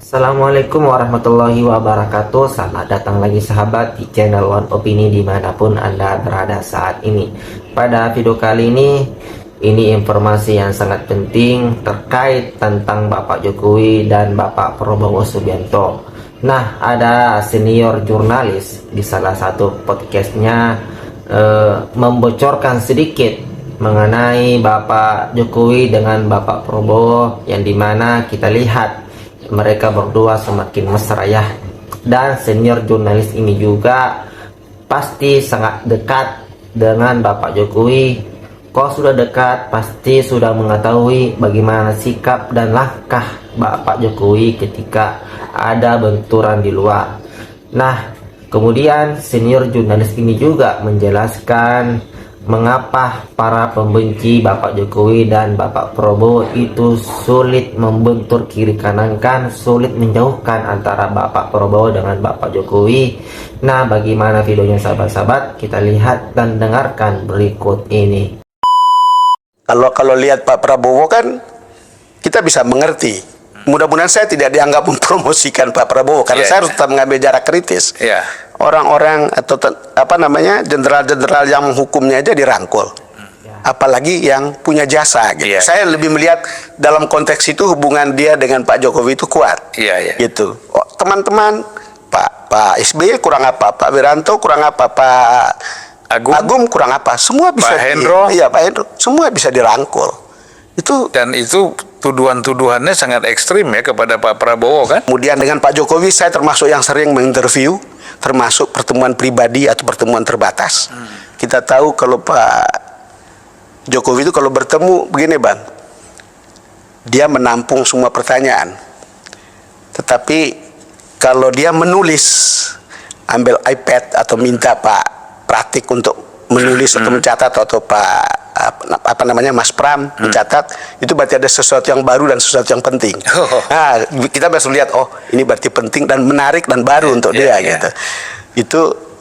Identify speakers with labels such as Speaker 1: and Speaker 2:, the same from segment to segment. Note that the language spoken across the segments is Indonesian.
Speaker 1: Assalamualaikum warahmatullahi wabarakatuh. Selamat datang lagi sahabat di channel One Opini dimanapun Anda berada saat ini. Pada video kali ini informasi yang sangat penting terkait tentang Bapak Jokowi dan Bapak Prabowo Subianto. Nah, ada senior jurnalis di salah satu podcastnya membocorkan sedikit mengenai Bapak Jokowi dengan Bapak Prabowo, yang dimana kita lihat mereka berdua semakin mesra ya. Dan senior jurnalis ini juga pasti sangat dekat dengan Bapak Jokowi. Kalau sudah dekat, pasti sudah mengetahui bagaimana sikap dan langkah Bapak Jokowi ketika ada benturan di luar. Nah, kemudian senior jurnalis ini juga menjelaskan mengapa para pembenci Bapak Jokowi dan Bapak Prabowo itu sulit membentur kiri kanankan, sulit menjauhkan antara Bapak Prabowo dengan Bapak Jokowi. Nah, bagaimana videonya sahabat-sahabat? Kita lihat dan dengarkan berikut ini.
Speaker 2: Kalau lihat Pak Prabowo kan kita bisa mengerti. Mudah-mudahan saya tidak dianggap mempromosikan Pak Prabowo karena saya harus tetap mengambil jarak kritis. Orang-orang atau jenderal-jenderal yang menghukumnya aja dirangkul. Apalagi yang punya jasa gitu. Saya lebih melihat dalam konteks itu hubungan dia dengan Pak Jokowi itu kuat. Gitu. Oh, teman-teman, Pak SBY kurang apa? Pak Wiranto kurang apa? Pak Agum kurang apa? Semua bisa.
Speaker 3: Pak Hendro.
Speaker 2: Iya, Pak Hendro. Semua bisa dirangkul.
Speaker 3: Itu tuduhan-tuduhannya sangat ekstrim ya kepada Pak Prabowo kan.
Speaker 2: Kemudian dengan Pak Jokowi saya termasuk yang sering menginterview, termasuk pertemuan pribadi atau pertemuan terbatas. Kita tahu kalau Pak Jokowi itu kalau bertemu begini Bang, dia menampung semua pertanyaan. Tetapi kalau dia menulis, ambil iPad atau minta Pak Pratik untuk menulis atau mencatat, atau Pak Mas Pram mencatat, itu berarti ada sesuatu yang baru dan sesuatu yang penting. Nah, kita bisa lihat, oh ini berarti penting dan menarik dan baru untuk dia gitu.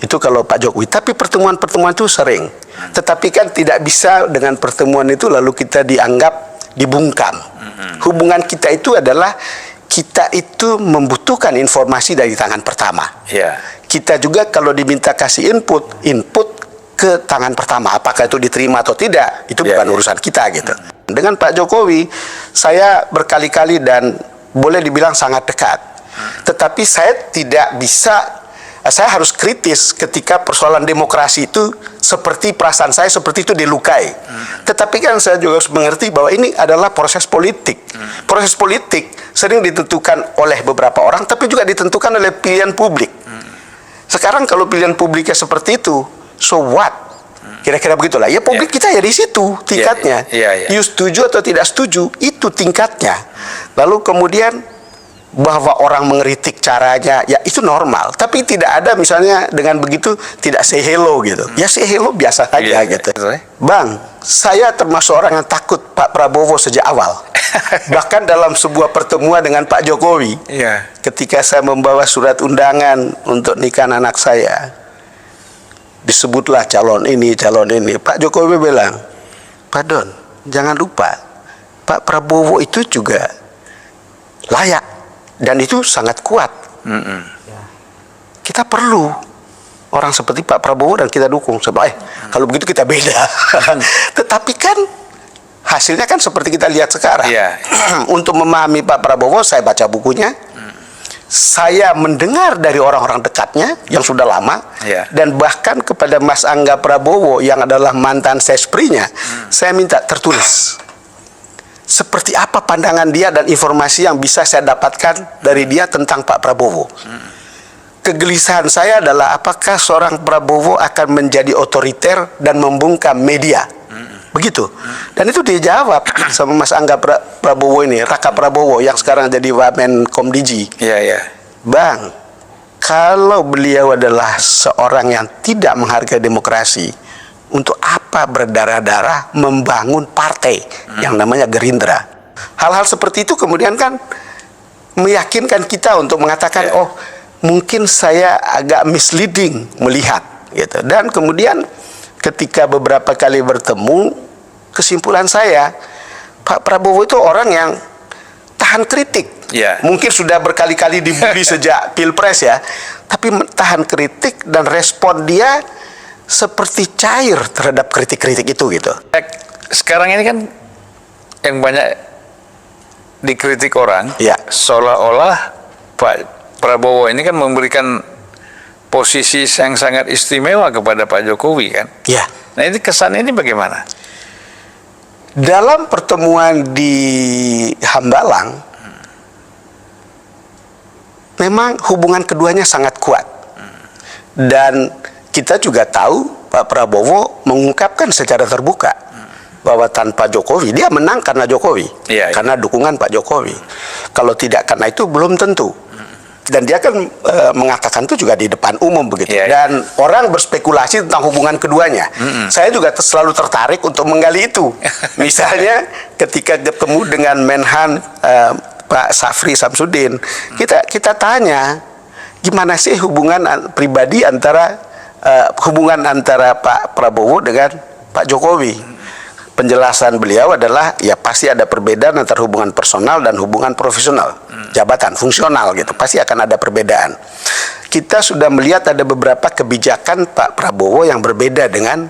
Speaker 2: Itu kalau Pak Jokowi. Tapi pertemuan-pertemuan itu sering. Tetapi kan tidak bisa dengan pertemuan itu lalu kita dianggap dibungkam. Hubungan kita itu adalah kita itu membutuhkan informasi dari tangan pertama. Kita juga kalau diminta kasih input ke tangan pertama, apakah itu diterima atau tidak, itu bukan urusan kita gitu. Dengan Pak Jokowi saya berkali-kali dan boleh dibilang sangat dekat. Tetapi saya harus kritis ketika persoalan demokrasi itu seperti perasaan saya seperti itu dilukai. Tetapi kan saya juga harus mengerti bahwa ini adalah proses politik. Proses politik sering ditentukan oleh beberapa orang, tapi juga ditentukan oleh pilihan publik. Sekarang kalau pilihan publiknya seperti itu, so what? Kira-kira begitulah. Ya publik kita ya di situ tingkatnya. You setuju atau tidak setuju, itu tingkatnya. Lalu kemudian bahwa orang mengkritik caranya, ya itu normal. Tapi tidak ada misalnya dengan begitu tidak say hello gitu. Ya say hello biasa saja gitu. Bang, saya termasuk orang yang takut Pak Prabowo sejak awal. Bahkan dalam sebuah pertemuan dengan Pak Jokowi, ketika saya membawa surat undangan untuk nikah anak saya, disebutlah calon ini. Pak Jokowi bilang, Pak Don, jangan lupa Pak Prabowo itu juga layak dan itu sangat kuat. Kita perlu orang seperti Pak Prabowo dan kita dukung. Kalau begitu kita beda. Tetapi kan hasilnya kan seperti kita lihat sekarang. Untuk memahami Pak Prabowo, saya baca bukunya. Saya mendengar dari orang-orang dekatnya yang sudah lama, dan bahkan kepada Mas Angga Prabowo yang adalah mantan sesprinya, saya minta tertulis seperti apa pandangan dia dan informasi yang bisa saya dapatkan dari dia tentang Pak Prabowo. Kegelisahan saya adalah apakah seorang Prabowo akan menjadi otoriter dan membungkam media. Begitu. Dan itu dijawab sama Mas Angga Prabowo ini, Raka Prabowo yang sekarang jadi Wamen Komdiji. Bang, kalau beliau adalah seorang yang tidak menghargai demokrasi, untuk apa berdarah-darah membangun partai yang namanya Gerindra? Hal-hal seperti itu kemudian kan meyakinkan kita untuk mengatakan, oh mungkin saya agak misleading melihat gitu. Dan kemudian ketika beberapa kali bertemu, kesimpulan saya, Pak Prabowo itu orang yang tahan kritik.
Speaker 3: Ya.
Speaker 2: Mungkin sudah berkali-kali dibully sejak Pilpres ya, tapi tahan kritik dan respon dia seperti cair terhadap kritik-kritik itu gitu.
Speaker 3: Sekarang ini kan yang banyak dikritik orang,
Speaker 2: Ya.
Speaker 3: seolah-olah Pak Prabowo ini kan memberikan posisi yang sangat istimewa kepada Pak Jokowi kan.
Speaker 2: Ya.
Speaker 3: Nah ini kesan ini bagaimana?
Speaker 2: Dalam pertemuan di Hambalang, memang hubungan keduanya sangat kuat. Dan kita juga tahu Pak Prabowo mengungkapkan secara terbuka bahwa tanpa Jokowi, dia menang karena Jokowi.
Speaker 3: Iya, iya.
Speaker 2: Karena dukungan Pak Jokowi. Kalau tidak karena itu belum tentu. Dan dia kan mengatakan itu juga di depan umum begitu.
Speaker 3: Iya, iya.
Speaker 2: Dan orang berspekulasi tentang hubungan keduanya. Saya juga selalu tertarik untuk menggali itu. Misalnya ketika ketemu dengan Menhan Pak Safri Samsudin, kita tanya gimana sih hubungan pribadi antara hubungan antara Pak Prabowo dengan Pak Jokowi. Penjelasan beliau adalah ya pasti ada perbedaan antara hubungan personal dan hubungan profesional, jabatan fungsional gitu, pasti akan ada perbedaan. Kita sudah melihat ada beberapa kebijakan Pak Prabowo yang berbeda dengan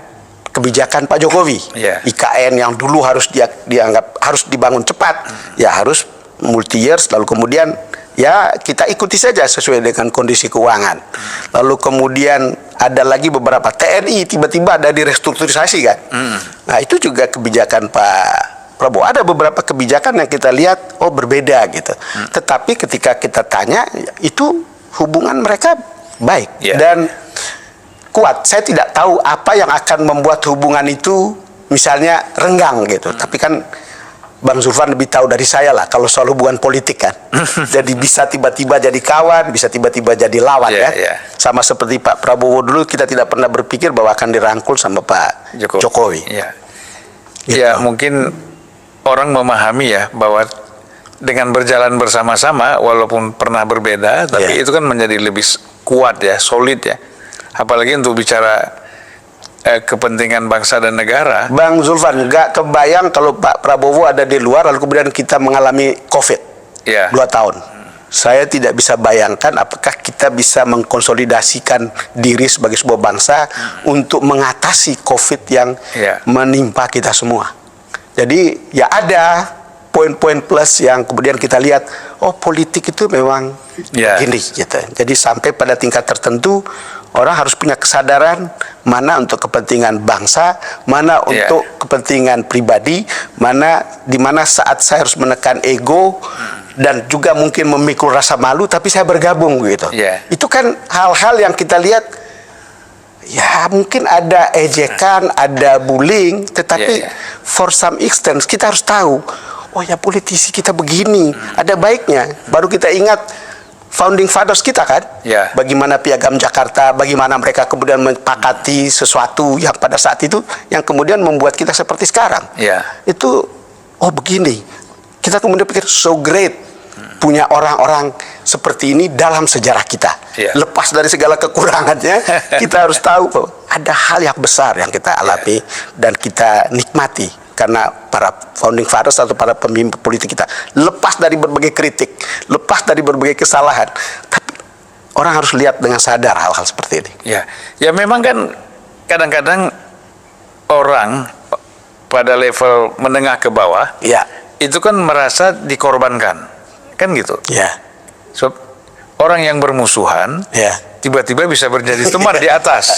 Speaker 2: kebijakan Pak Jokowi.
Speaker 3: Yeah.
Speaker 2: IKN yang dulu harus dianggap harus dibangun cepat, ya harus multi years, lalu kemudian ya kita ikuti saja sesuai dengan kondisi keuangan. Lalu kemudian ada lagi beberapa TNI tiba-tiba ada direstrukturisasi kan. Nah itu juga kebijakan Pak Prabowo. Ada beberapa kebijakan yang kita lihat oh berbeda gitu. Tetapi ketika kita tanya itu hubungan mereka baik dan kuat. Saya tidak tahu apa yang akan membuat hubungan itu misalnya renggang gitu. Tapi kan Bang Zulfan lebih tahu dari saya lah kalau soal hubungan politik kan. Jadi bisa tiba-tiba jadi kawan, bisa tiba-tiba jadi lawan kan. Sama seperti Pak Prabowo dulu kita tidak pernah berpikir bahwa akan dirangkul sama Pak Jokowi.
Speaker 3: Gitu. Ya mungkin orang memahami ya bahwa dengan berjalan bersama-sama walaupun pernah berbeda, tapi itu kan menjadi lebih kuat ya, solid ya. Apalagi untuk bicara kepentingan bangsa dan negara.
Speaker 2: Bang Zulfan, nggak kebayang kalau Pak Prabowo ada di luar lalu kemudian kita mengalami COVID 2 tahun. Saya tidak bisa bayangkan apakah kita bisa mengkonsolidasikan diri sebagai sebuah bangsa untuk mengatasi COVID yang menimpa kita semua. Jadi ya ada poin-poin plus yang kemudian kita lihat, oh politik itu memang begini gitu. Jadi sampai pada tingkat tertentu orang harus punya kesadaran mana untuk kepentingan bangsa, mana untuk kepentingan pribadi, di mana saat saya harus menekan ego dan juga mungkin memikul rasa malu, tapi saya bergabung gitu. Itu kan hal-hal yang kita lihat, ya mungkin ada ejekan, ada bullying, tetapi for some extent kita harus tahu, oh ya politisi kita begini, ada baiknya. Baru kita ingat founding fathers kita kan, bagaimana Piagam Jakarta, bagaimana mereka kemudian menyepakati sesuatu yang pada saat itu yang kemudian membuat kita seperti sekarang. Itu oh begini, kita kemudian pikir so great punya orang-orang seperti ini dalam sejarah kita. Lepas dari segala kekurangannya, kita harus tahu bahwa ada hal yang besar yang kita alami dan kita nikmati karena para founding fathers atau para pemimpin politik kita lepas dari berbagai kritik, lepas dari berbagai kesalahan, tapi orang harus lihat dengan sadar hal-hal seperti ini.
Speaker 3: Ya memang kan kadang-kadang orang pada level menengah ke bawah itu kan merasa dikorbankan, kan gitu. So, orang yang bermusuhan tiba-tiba bisa menjadi teman di atas.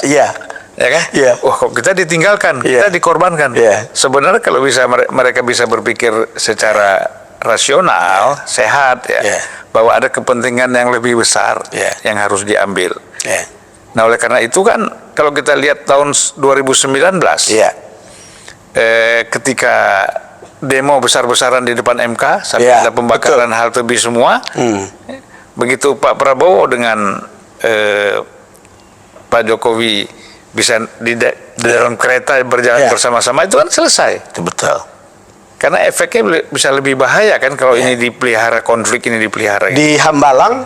Speaker 3: Ya kan? Wah, kok kita ditinggalkan, kita dikorbankan. Sebenarnya kalau bisa mereka bisa berpikir secara rasional, sehat bahwa ada kepentingan yang lebih besar yang harus diambil. Nah, oleh karena itu kan kalau kita lihat tahun 2019 ketika demo besar-besaran di depan MK sampai ada pembakaran halte bis semua. Begitu Pak Prabowo dengan Pak Jokowi bisa di dalam kereta berjalan bersama-sama, itu kan selesai.
Speaker 2: Itu betul.
Speaker 3: Karena efeknya bisa lebih bahaya kan kalau ini dipelihara, konflik ini dipelihara.
Speaker 2: Di Hambalang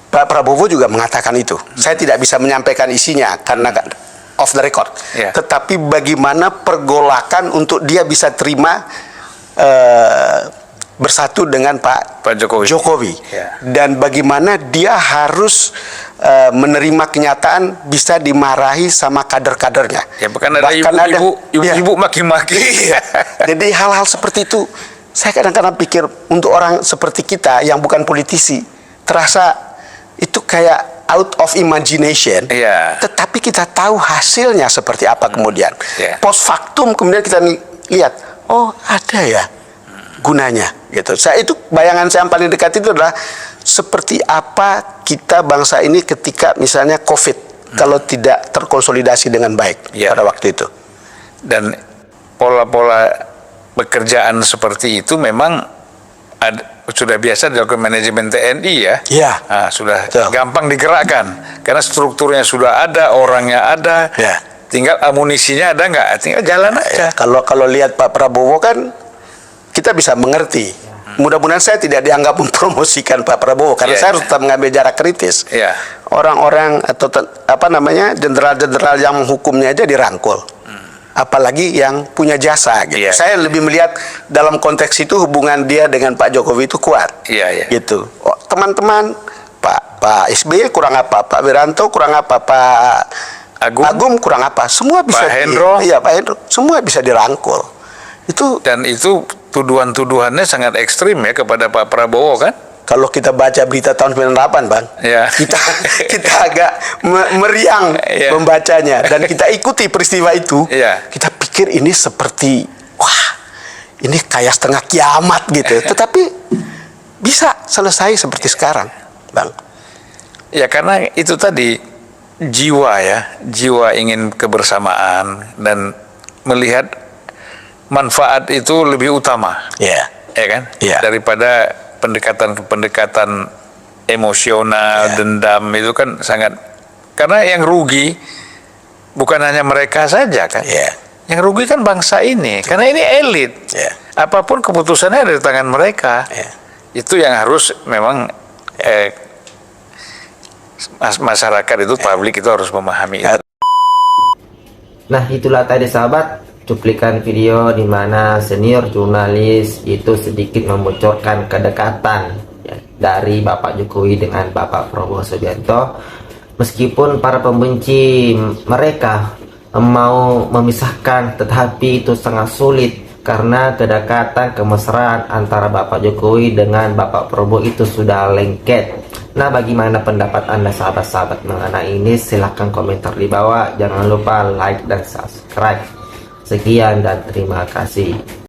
Speaker 2: Pak Prabowo juga mengatakan itu. Saya tidak bisa menyampaikan isinya karena off the record. Tetapi bagaimana pergolakan untuk dia bisa terima bersatu dengan Pak Jokowi.
Speaker 3: Ya.
Speaker 2: Dan bagaimana dia harus menerima kenyataan bisa dimarahi sama kader-kadernya.
Speaker 3: Ya, bukan ada ibu-ibu maki-maki.
Speaker 2: Iya. Jadi hal-hal seperti itu saya kadang-kadang pikir untuk orang seperti kita yang bukan politisi terasa itu kayak out of imagination.
Speaker 3: Iya.
Speaker 2: Tetapi kita tahu hasilnya seperti apa kemudian.
Speaker 3: Iya.
Speaker 2: Post factum kemudian kita lihat, oh ada ya gunanya gitu. Itu bayangan saya yang paling dekat itu adalah seperti apa kita bangsa ini ketika misalnya COVID kalau tidak terkonsolidasi dengan baik pada waktu itu.
Speaker 3: Dan pola-pola pekerjaan seperti itu memang sudah biasa dilakukan manajemen TNI ya.
Speaker 2: Iya.
Speaker 3: Nah, sudah gampang digerakkan karena strukturnya sudah ada, orangnya ada.
Speaker 2: Ya.
Speaker 3: Tinggal amunisinya ada nggak? Tinggal jalan aja.
Speaker 2: Kalau lihat Pak Prabowo kan kita bisa mengerti. Mudah-mudahan saya tidak dianggap mempromosikan Pak Prabowo karena saya harus tetap mengambil jarak kritis. Orang-orang atau jenderal-jenderal yang menghukumnya aja dirangkul. Apalagi yang punya jasa gitu. Saya lebih melihat dalam konteks itu hubungan dia dengan Pak Jokowi itu kuat. Gitu. Oh, teman-teman, Pak SBY kurang apa? Pak Wiranto kurang apa? Pak Agung kurang apa? Semua bisa
Speaker 3: Pak Hendro.
Speaker 2: Iya, Pak Hendro. Semua bisa dirangkul.
Speaker 3: Dan itu tuduhan-tuduhannya sangat ekstrim ya kepada Pak Prabowo kan?
Speaker 2: Kalau kita baca berita tahun 98, Bang, kita agak meriang membacanya dan kita ikuti peristiwa itu. Kita pikir ini seperti wah, ini kayak setengah kiamat gitu. Tetapi bisa selesai seperti sekarang, Bang.
Speaker 3: Ya karena itu tadi jiwa ingin kebersamaan dan melihat manfaat itu lebih utama, ya kan, daripada pendekatan emosional, dendam itu kan sangat, karena yang rugi bukan hanya mereka saja kan, yang rugi kan bangsa ini, karena ini elit, apapun keputusannya ada di tangan mereka, itu yang harus memang masyarakat itu, publik itu harus memahami itu.
Speaker 1: Nah, itulah tadi sahabat cuplikan video di mana senior jurnalis itu sedikit membocorkan kedekatan ya, dari Bapak Jokowi dengan Bapak Prabowo Subianto. Meskipun para pembenci mereka mau memisahkan, tetapi itu sangat sulit karena kedekatan kemesraan antara Bapak Jokowi dengan Bapak Prabowo itu sudah lengket. Nah, bagaimana pendapat Anda sahabat-sahabat mengenai ini? Silahkan komentar di bawah. Jangan lupa like dan subscribe. Sekian dan terima kasih.